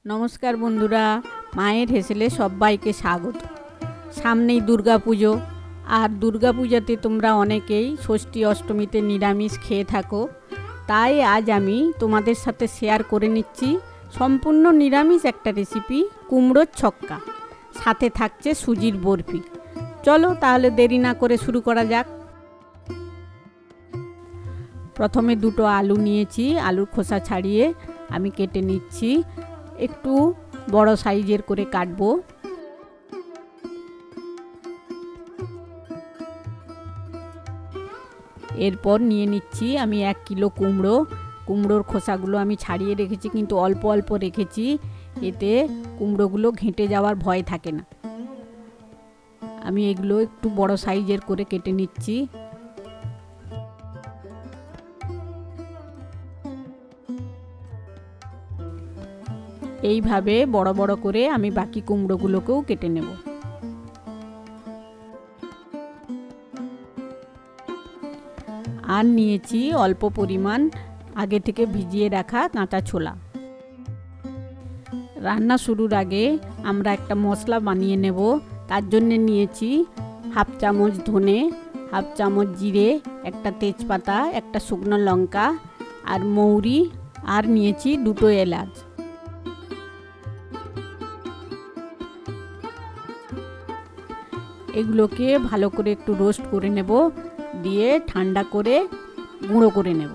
নমস্কার বন্ধুরা, মায়ের হেসেলে সবাইকে স্বাগত। সামনেই দুর্গা পুজো, আর দুর্গা পূজাতে তোমরা অনেকেই ষষ্ঠী অষ্টমীতে নিরামিষ খেয়ে থাকো। তাই আজ আমি তোমাদের সাথে শেয়ার করে নিচ্ছি সম্পূর্ণ নিরামিষ একটা রেসিপি, কুমড়োর ছক্কা। সাথে থাকছে সুজির বরফি। চলো তাহলে দেরি না করে শুরু করা যাক। প্রথমে দুটো আলু নিয়েছি, আলুর খোসা ছাড়িয়ে আমি কেটে নিচ্ছি। একটু বড় সাইজের করে কাটবো। এরপর নিয়ে নিচ্ছি আমি 1 কিলো কুমড়ো। কুমড়োর খোসাগুলো আমি ছাড়িয়ে রেখেছি, কিন্তু অল্প অল্প রেখেছি, এতে কুমড়োগুলো ঘেঁটে যাওয়ার ভয় থাকে না। আমি এগুলো একটু বড় সাইজের করে কেটে নিচ্ছি। এইভাবে বড় বড় করে আমি বাকি কুমড়োগুলোকেও কেটে নেব। আর নিয়েছি অল্প পরিমাণ আগে থেকে ভিজিয়ে রাখা কাঁচা ছোলা। রান্না শুরুর আগে আমরা একটা মশলা বানিয়ে নেব। তার জন্য নিয়েছি 1/2 চামচ ধনে, 1/2 চামচ জিরে, একটা তেজপাতা, একটা শুকনো লঙ্কা আর মৌরি, আর নিয়েছি 2টো এলাচ। এগুলোকে ভালো করে একটু রোস্ট করে নেব, দিয়ে ঠান্ডা করে গুঁড়ো করে নেব।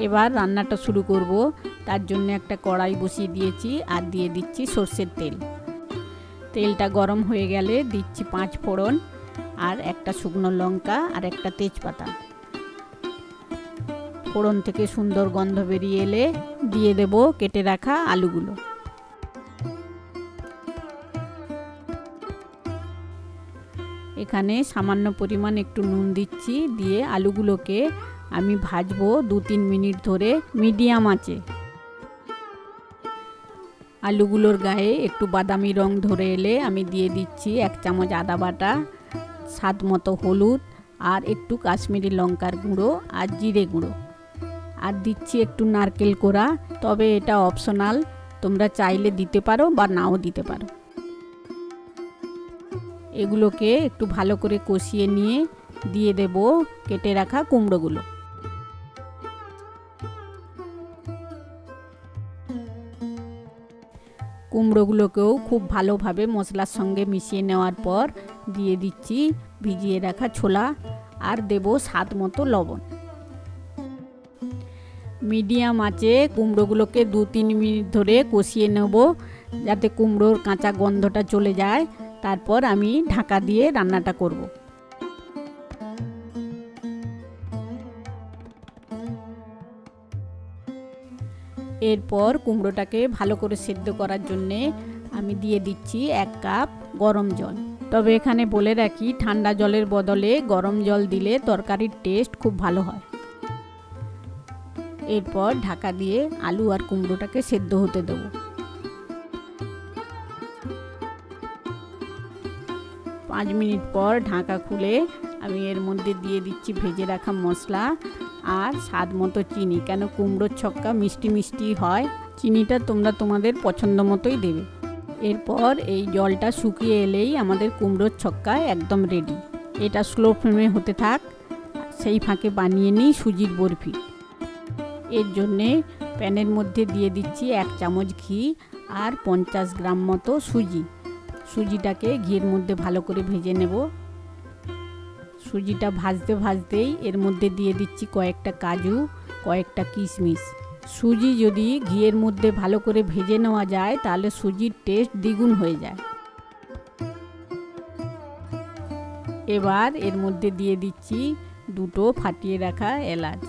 এবার রান্নাটা শুরু করব। তার জন্য একটা কড়াই বসিয়ে দিয়েছি আর দিয়ে দিচ্ছি সর্ষের তেল। তেলটা গরম হয়ে গেলে দিচ্ছি 5 ফোড়ন আর একটা শুকনো লঙ্কা আর একটা তেজপাতা। ফোড়ন থেকে সুন্দর গন্ধ বেরিয়ে এলে দিয়ে দেব কেটে রাখা আলুগুলো। এখানে সামান্য পরিমাণ একটু নুন দিচ্ছি, দিয়ে আলুগুলোকে আমি ভাজবো 2-3 মিনিট ধরে মিডিয়াম আঁচে। আলুগুলোর গায়ে একটু বাদামি রং ধরে এলে আমি দিয়ে দিচ্ছি 1 চামচ আদা বাটা, স্বাদ মতো হলুদ আর একটু কাশ্মীরি লঙ্কার গুঁড়ো আর জিরে গুঁড়ো, আর দিচ্ছি একটু নারকেল কোড়া। তবে এটা অপশনাল, তোমরা চাইলে দিতে পারো বা নাও দিতে পারো। এগুলোকে একটু ভালো করে কষিয়ে নিয়ে দিয়ে দেব কেটে রাখা কুমড়োগুলো। কুমড়োগুলোকেও খুব ভালোভাবে মশলার সঙ্গে মিশিয়ে নেওয়ার পর দিয়ে দিচ্ছি ভিজিয়ে রাখা ছোলা আর দেব স্বাদ মতো লবণ। মিডিয়াম আঁচে কুমড়োগুলোকে 2-3 মিনিট ধরে কষিয়ে নেব, যাতে কুমড়োর কাঁচা গন্ধটা চলে যায়। তারপর আমি ঢাকা দিয়ে রান্নাটা করব। এরপর কুমড়োটাকে ভালো করে সেদ্ধ করার জন্যে আমি দিয়ে দিচ্ছি 1 কাপ গরম জল। তবে এখানে বলে রাখি, ঠান্ডা জলের বদলে গরম জল দিলে তরকারির টেস্ট খুব ভালো হয়। এরপর ঢাকা দিয়ে আলু আর কুমড়োটাকে সেদ্ধ হতে দেবো। 5 মিনিট পর ঢাকা খুলে আমি এর মধ্যে দিয়ে দিচ্ছি ভেজে রাখা মশলা আর স্বাদ মতো চিনি, কেন কুমড়োর ছক্কা মিষ্টি মিষ্টি হয়। চিনিটা তোমরা তোমাদের পছন্দ মতোই দেবে। এরপর এই জলটা শুকিয়ে এলেই আমাদের কুমড়োর ছক্কা একদম রেডি। এটা স্লো ফ্লেমে হতে থাক, সেই ফাঁকে বানিয়ে নিই সুজির বরফি। এর জন্যে প্যানের মধ্যে দিয়ে দিচ্ছি 1 চামচ ঘি আর 50 গ্রাম মতো সুজি। সুজিটাকে ঘিয়ের মধ্যে ভালো করে ভেজে নেব। সুজিটা ভাজতে ভাজতেই এর মধ্যে দিয়ে দিচ্ছি কয়েকটা কাজু, কয়েকটা কিশমিশ। সুজি যদি ঘিয়ের মধ্যে ভালো করে ভেজে নেওয়া যায় তাহলে সুজির টেস্ট দ্বিগুণ হয়ে যায়। এবার এর মধ্যে দিয়ে দিচ্ছি 2টো ফাটিয়ে রাখা এলাচ।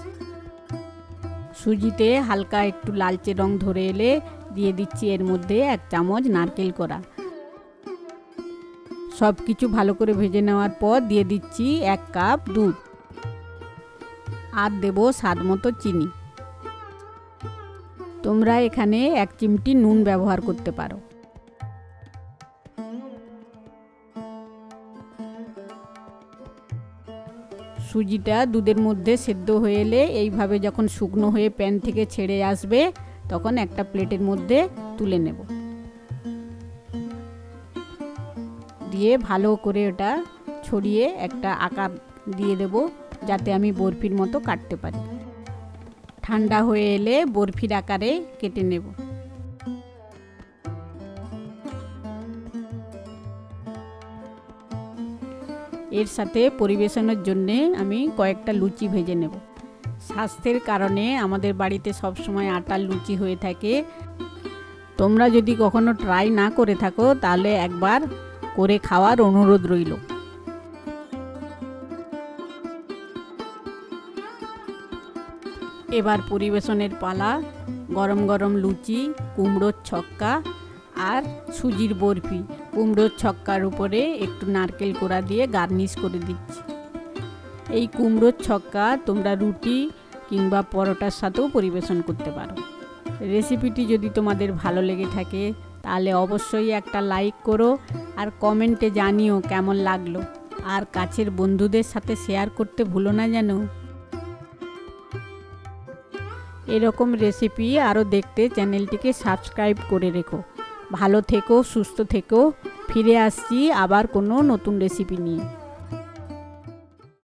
সুজিতে হালকা একটু লালচে রং ধরে এলে দিয়ে দিচ্ছি এর মধ্যে 1 চামচ নারকেল কোড়া। সব কিছু ভালো করে ভেজে নেওয়ার পর দিয়ে দিচ্ছি 1 কাপ দুধ আর দেব স্বাদ মতো চিনি। তোমরা এখানে 1 চিমটি নুন ব্যবহার করতে পারো। সুজিটা দুধের মধ্যে সেদ্ধ হয়ে এলে এইভাবে যখন শুকনো হয়ে প্যান থেকে ছেড়ে আসবে তখন একটা প্লেটের মধ্যে তুলে নেব। দিয়ে ভালো করে ওটা ছড়িয়ে একটা আকার দিয়ে দেব, যাতে আমি বরফির মতো কাটতে পারি। ঠান্ডা হয়ে এলে বরফির আকারে কেটে নেব। এর সাথে পরিবেশনের জন্য আমি কয়েকটা লুচি ভেজে নেব। স্বাস্থ্যের কারণে আমাদের বাড়িতে সবসময় আটার লুচি হয়ে থাকে। তোমরা যদি কখনো ট্রাই না করে থাকো তাহলে একবার করে খাওয়ার অনুরোধ রইল। এবার পরিবেশনের পালা। গরম গরম লুচি, কুমড়োর ছক্কা আর সুজির বরফি। কুমড়োর ছক্কার উপরে একটু নারকেল কোড়া দিয়ে গার্নিশ করে দিচ্ছি। এই কুমড়োর ছক্কা তোমরা রুটি কিংবা পরোটার সাথেও পরিবেশন করতে পারো। রেসিপিটি যদি তোমাদের ভালো লেগে থাকে তাহলে অবশ্যই একটা লাইক করো আর কমেন্টে জানিও কেমন লাগলো। আর কাছের বন্ধুদের সাথে শেয়ার করতে ভুলো না যেন। এরকম রেসিপি আরও দেখতে চ্যানেলটিকে সাবস্ক্রাইব করে রেখো। ভালো থেকো, সুস্থ থেকো। ফিরে আসছি আবার কোনো নতুন রেসিপি নিয়ে।